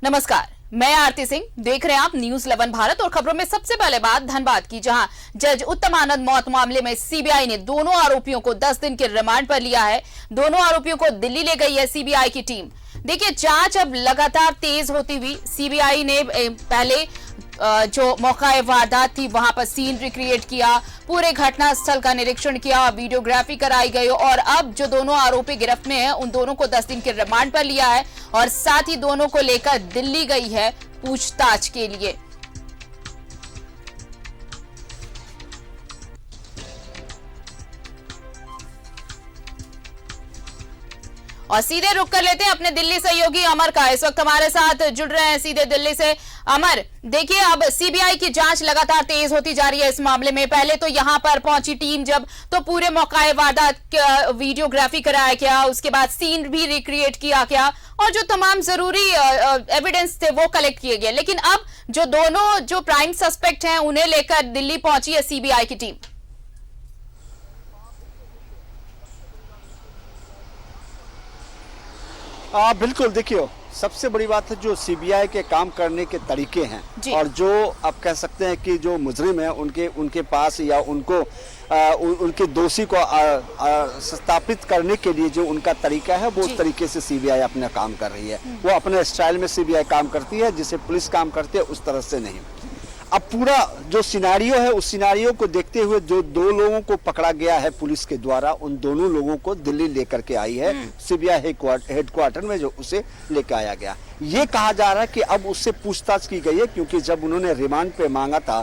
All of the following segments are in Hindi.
नमस्कार, मैं आरती सिंह। देख रहे हैं आप न्यूज 11 भारत और खबरों में सबसे पहले बात धनबाद की, जहां जज उत्तम आनंद मौत मामले में सीबीआई ने दोनों आरोपियों को 10 दिन के रिमांड पर लिया है। दोनों आरोपियों को दिल्ली ले गई है सीबीआई की टीम। देखिए, जांच अब लगातार तेज होती हुई सीबीआई ने पहले जो मौका वारदात थी वहां पर सीन रिक्रिएट किया, पूरे घटना स्थल का निरीक्षण किया, वीडियोग्राफी कराई गई और अब जो दोनों आरोपी गिरफ्त में हैं उन दोनों को 10 दिन के रिमांड पर लिया है और साथ ही दोनों को लेकर दिल्ली गई है पूछताछ के लिए। और सीधे रुक कर लेते हैं अपने दिल्ली सहयोगी अमर का। इस वक्त हमारे साथ जुड़ रहे हैं सीधे दिल्ली से। अमर, देखिए, अब सीबीआई की जांच लगातार तेज होती जा रही है इस मामले में। पहले तो यहां पर पहुंची टीम जब, तो पूरे मौका वारदात वीडियोग्राफी कराया गया, उसके बाद सीन भी रिक्रिएट किया गया और जो तमाम जरूरी एविडेंस थे वो कलेक्ट किए गए। लेकिन अब जो दोनों जो प्राइम सस्पेक्ट हैं उन्हें लेकर दिल्ली पहुंची है सीबीआई की टीम। बिल्कुल, देखिए, सबसे बड़ी बात है जो सीबीआई के काम करने के तरीके हैं और जो आप कह सकते हैं कि जो मुजरिम है उनके पास या उनके दोषी को स्थापित करने के लिए जो उनका तरीका है वो उस तरीके से सीबीआई अपना काम कर रही है। वो अपने स्टाइल में सीबीआई काम करती है, जिसे पुलिस काम करती है उस तरह से नहीं। अब पूरा जो सिनारियो है उस सिनारियो को देखते हुए जो दो लोगों को पकड़ा गया है पुलिस के द्वारा, उन दोनों लोगों को दिल्ली लेकर के आई है सीबीआई हेडक्वार्टर में, जो उसे लेकर आया गया। ये कहा जा रहा है कि अब उससे पूछताछ की गई है, क्योंकि जब उन्होंने रिमांड पे मांगा था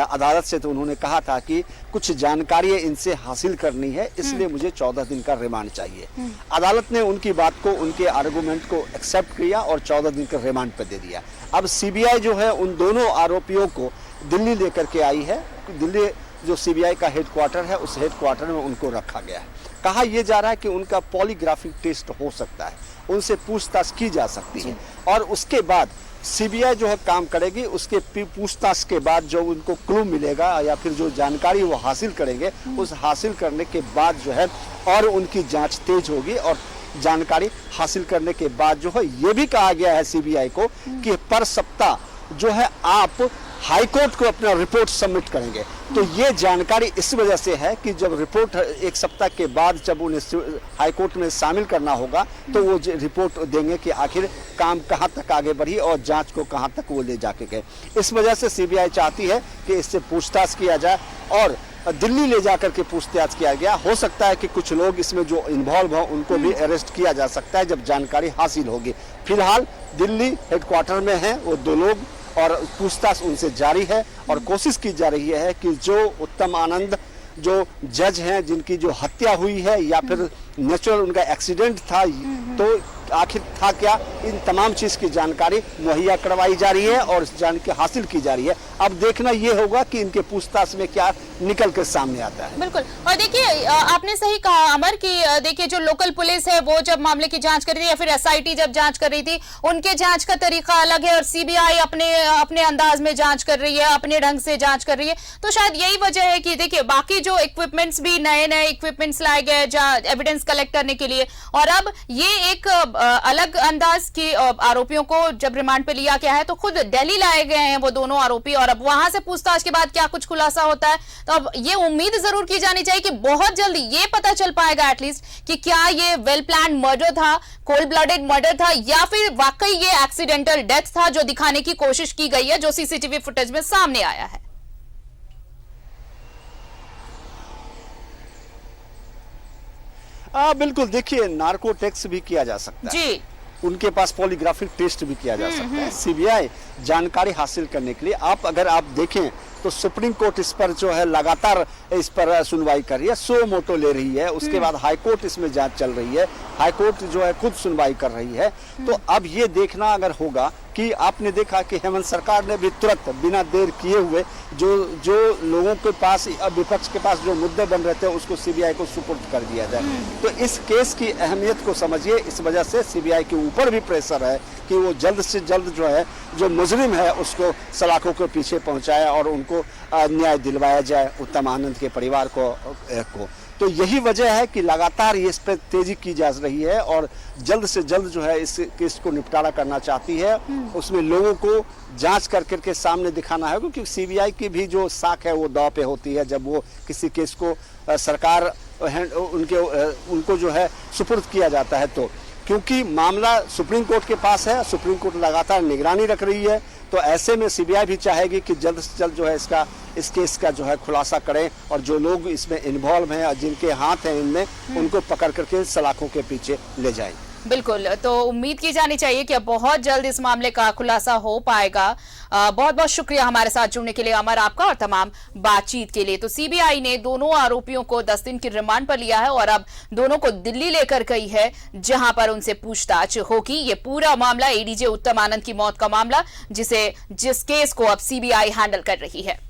अदालत से, तो उन्होंने कहा था कि कुछ जानकारी इनसे हासिल करनी है, इसलिए मुझे 14 दिन का रिमांड चाहिए। अदालत ने उनकी बात को, उनके आर्गूमेंट को एक्सेप्ट किया और 14 दिन का रिमांड पे दे दिया। अब सीबीआई जो है उन दोनों आरोपियों को दिल्ली लेकर के आई है। दिल्ली जो सीबीआई का हेडक्वार्टर है उस हेडक्वार्टर में उनको रखा गया है। कहा यह जा रहा है कि उनका पॉलीग्राफिक टेस्ट हो सकता है, उनसे पूछताछ की जा सकती है और उसके बाद सीबीआई जो है काम करेगी। उसके पूछताछ के बाद जो उनको क्लू मिलेगा या फिर जो जानकारी वो हासिल करेंगे, उस हासिल करने के बाद जो है और उनकी जांच तेज होगी और जानकारी हासिल करने के बाद जो है ये भी कहा गया है सीबीआई को कि पर सप्ताह जो है आप हाईकोर्ट को अपना रिपोर्ट सबमिट करेंगे। तो ये जानकारी इस वजह से है कि जब रिपोर्ट एक सप्ताह के बाद जब उन्हें हाईकोर्ट में शामिल करना होगा तो वो रिपोर्ट देंगे कि आखिर काम कहाँ तक आगे बढ़ी और जांच को कहाँ तक वो ले जाके गए। इस वजह से सीबीआई चाहती है कि इससे पूछताछ किया जाए और दिल्ली ले जाकर के पूछताछ किया गया। हो सकता है कि कुछ लोग इसमें जो इन्वॉल्व हो उनको भी अरेस्ट किया जा सकता है जब जानकारी हासिल होगी। फिलहाल दिल्ली हेडक्वार्टर में है वो दो लोग और पूछताछ उनसे जारी है और कोशिश की जा रही है कि जो उत्तम आनंद जो जज हैं जिनकी जो हत्या हुई है या फिर नेचुरल उनका एक्सीडेंट था, तो आखिर था क्या, इन तमाम चीज की जानकारी मुहैया करवाई जा रही है और जानकारी हासिल की जा रही है। अब देखना यह होगा कि इनके पूछताछ में क्या निकल कर सामने आता है। बिल्कुल, और देखिए, आपने सही कहा अमर कि देखिए जो लोकल पुलिस है वो जब मामले की जांच कर रही थी या फिर एसआईटी जब जांच कर रही थी, उनके जांच का तरीका अलग है और सीबीआई अपने अंदाज में जांच कर रही है, अपने ढंग से जांच कर रही है। तो शायद यही वजह है कि देखिए बाकी जो इक्विपमेंट्स भी नए इक्विपमेंट्स लाए गए एविडेंस कलेक्ट करने के लिए, और अब ये एक अलग अंदाज की आरोपियों को जब रिमांड पे लिया गया है तो खुद दिल्ली लाए गए हैं वो दोनों आरोपी और अब वहां से पूछताछ के बाद क्या कुछ खुलासा होता है। तो अब ये उम्मीद जरूर की जानी चाहिए कि बहुत जल्दी ये पता चल पाएगा एटलीस्ट कि क्या ये वेल प्लान मर्डर था, कोल्ड ब्लडेड मर्डर था या फिर वाकई ये एक्सीडेंटल डेथ था, जो दिखाने की कोशिश की गई है, जो सीसीटीवी फुटेज में सामने आया है। बिल्कुल, देखिए, नार्को टेस्ट भी किया जा सकता है जी। उनके पास पॉलीग्राफिक टेस्ट भी किया जा सकता है। सीबीआई जानकारी हासिल करने के लिए अगर आप देखें तो सुप्रीम कोर्ट इस पर जो है लगातार इस पर सुनवाई कर रही है, सो मोटो ले रही है। उसके बाद हाई कोर्ट इसमें जांच चल रही है, हाई कोर्ट जो है खुद सुनवाई कर रही है। तो अब ये देखना अगर होगा कि आपने देखा कि हेमंत सरकार ने भी तुरंत बिना देर किए हुए जो लोगों के पास, विपक्ष के पास जो मुद्दे बन रहे थे उसको सीबीआई को सुपुर्द कर दिया जाए। तो इस केस की अहमियत को समझिए, इस वजह से सीबीआई के ऊपर भी प्रेशर है कि वो जल्द से जल्द जो है जो मुजरिम है उसको सलाखों के पीछे पहुंचाए और उनको न्याय दिलवाया जाए उत्तम आनंद के परिवार को। तो यही वजह है कि लगातार ये इस पर तेजी की जा रही है और जल्द से जल्द जो है इस केस को निपटारा करना चाहती है। उसमें लोगों को जांच करके सामने दिखाना है, क्योंकि सीबीआई की भी जो साख है वो दांव पे होती है जब वो किसी केस को सरकार उनको जो है सुपुर्द किया जाता है। तो क्योंकि मामला सुप्रीम कोर्ट के पास है, सुप्रीम कोर्ट लगातार निगरानी रख रही है, तो ऐसे में सीबीआई भी चाहेगी कि जल्द से जल्द जो है इस केस का जो है खुलासा करें और जो लोग इसमें इन्वॉल्व हैं और जिनके हाथ हैं इनमें, उनको पकड़ करके सलाखों के पीछे ले जाएं। बिल्कुल, तो उम्मीद की जानी चाहिए कि अब बहुत जल्द इस मामले का खुलासा हो पाएगा। बहुत बहुत शुक्रिया हमारे साथ जुड़ने के लिए अमर, आपका, और तमाम बातचीत के लिए। तो सीबीआई ने दोनों आरोपियों को 10 दिन की रिमांड पर लिया है और अब दोनों को दिल्ली लेकर गई है, जहां पर उनसे पूछताछ होगी। ये पूरा मामला एडीजे उत्तम आनंद की मौत का मामला, जिस केस को अब सीबीआई हैंडल कर रही है।